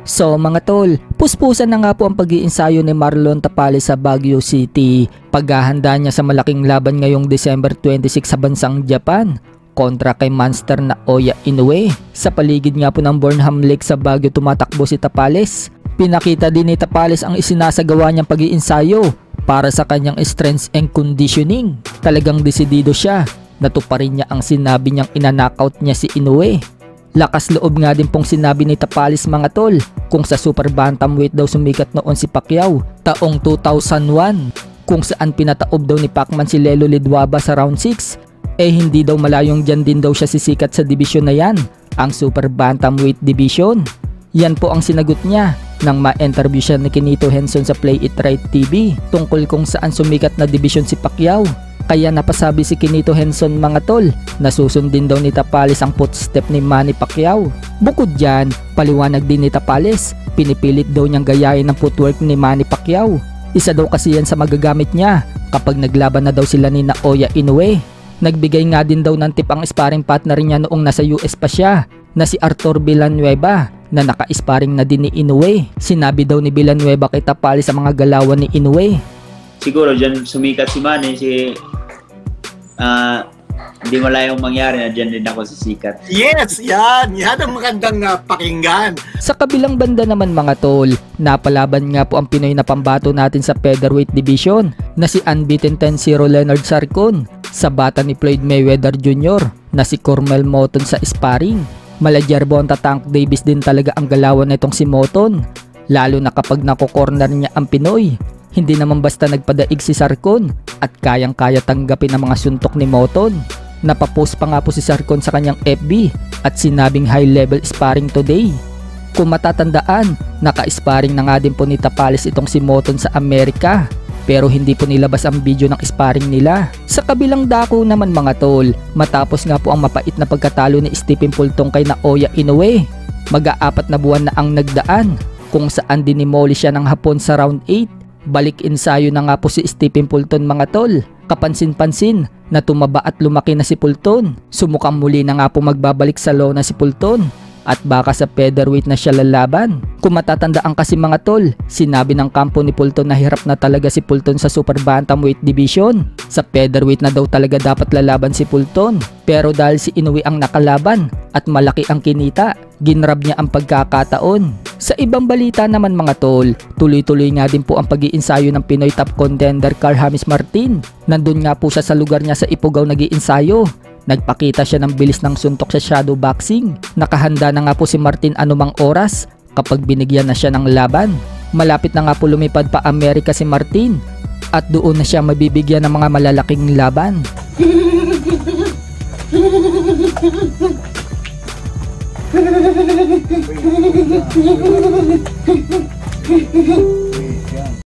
So mga tol, puspusan na nga po ang pag-iinsayo ni Marlon Tapales sa Baguio City. Paghahanda niya sa malaking laban ngayong December 26 sa bansang Japan kontra kay monster na Oya Inoue. Sa paligid nga po ng Burnham Lake sa Baguio tumatakbo si Tapales. Pinakita din ni Tapales ang isinasagawa niyang pag-iinsayo para sa kanyang strength and conditioning. Talagang desidido siya. Natuparin niya ang sinabi niyang inanakaut niya si Inoue. Lakas loob nga din pong sinabi ni Tapales mga tol kung sa super bantamweight daw sumikat noon si Pacquiao taong 2001, kung saan pinataob daw ni Pacman si Lelo Lidwaba sa round 6, hindi daw malayong dyan din daw siya sisikat sa division na yan, ang super bantamweight division. Yan po ang sinagot niya nang ma-interview siya ni Kinito Henson sa Play It Right TV tungkol kung saan sumikat na division si Pacquiao. Kaya napasabi si Kinito Henson mga tol na susundin daw ni Tapales ang footstep ni Manny Pacquiao. Bukod dyan, paliwanag din ni Tapales, pinipilit daw niyang gayahin ang footwork ni Manny Pacquiao. Isa daw kasi yan sa magagamit niya kapag naglaban na daw sila ni Oya Inoue. Nagbigay nga din daw ng tip ang sparring partner niya noong nasa US pa siya na si Arthur Villanueva na naka-sparring na din ni Inoue. Sinabi daw ni Villanueva kay Tapales sa mga galawan ni Inoue. Siguro dyan sumikat si Manny, hindi malayong mangyari na dyan din ako sisikat. Yes, yan ang magandang pakinggan. Sa kabilang banda naman mga tol, napalaban nga po ang Pinoy na pambato natin sa featherweight division na si unbeaten 10-0 Leonard Sarcon sa bata ni Floyd Mayweather Jr. na si Cormel Moton sa sparring. Maladyarbonta Tank Davis din talaga ang galawan nitong si Moton, lalo na kapag nakokorner niya ang Pinoy. Hindi naman basta nagpadaig si Sarcon at kayang-kaya tanggapin ang mga suntok ni Moton. Napapost pa nga po si Sarcon sa kanyang FB at sinabing high level sparring today. Kung matatandaan, naka-sparring na nga din po ni Tapales itong si Moton sa Amerika, pero hindi po nilabas ang video ng sparring nila. Sa kabilang dako naman mga tol, matapos nga po ang mapait na pagkatalo ni Stephen Fulton kay Oya Inoue, mag-aapat na buwan na ang nagdaan kung saan dinimoli siya ng hapon sa round 8. Balik ensayo na nga po si Stephen Fulton mga tol. Kapansin-pansin na tumaba at lumaki na si Fulton. Sumukang muli na nga po magbabalik sa lona si Fulton at baka sa featherweight na siya lalaban. Kung matatandaan kasi mga tol, sinabi ng kampo ni Fulton na hirap na talaga si Fulton sa super bantamweight division. Sa featherweight na daw talaga dapat lalaban si Fulton, pero dahil si Inoue ang nakalaban at malaki ang kinita, ginrab niya ang pagkakataon. Sa ibang balita naman mga tol, tuloy-tuloy nga din po ang pag-iinsayo ng Pinoy top contender Carl James Martin. Nandun nga po siya sa lugar niya sa Ifugao nag-iinsayo. Nagpakita siya ng bilis ng suntok sa shadow boxing. Nakahanda na nga po si Martin anumang oras kapag binigyan na siya ng laban. Malapit na nga po lumipad pa Amerika si Martin at doon na siya mabibigyan ng mga malalaking laban.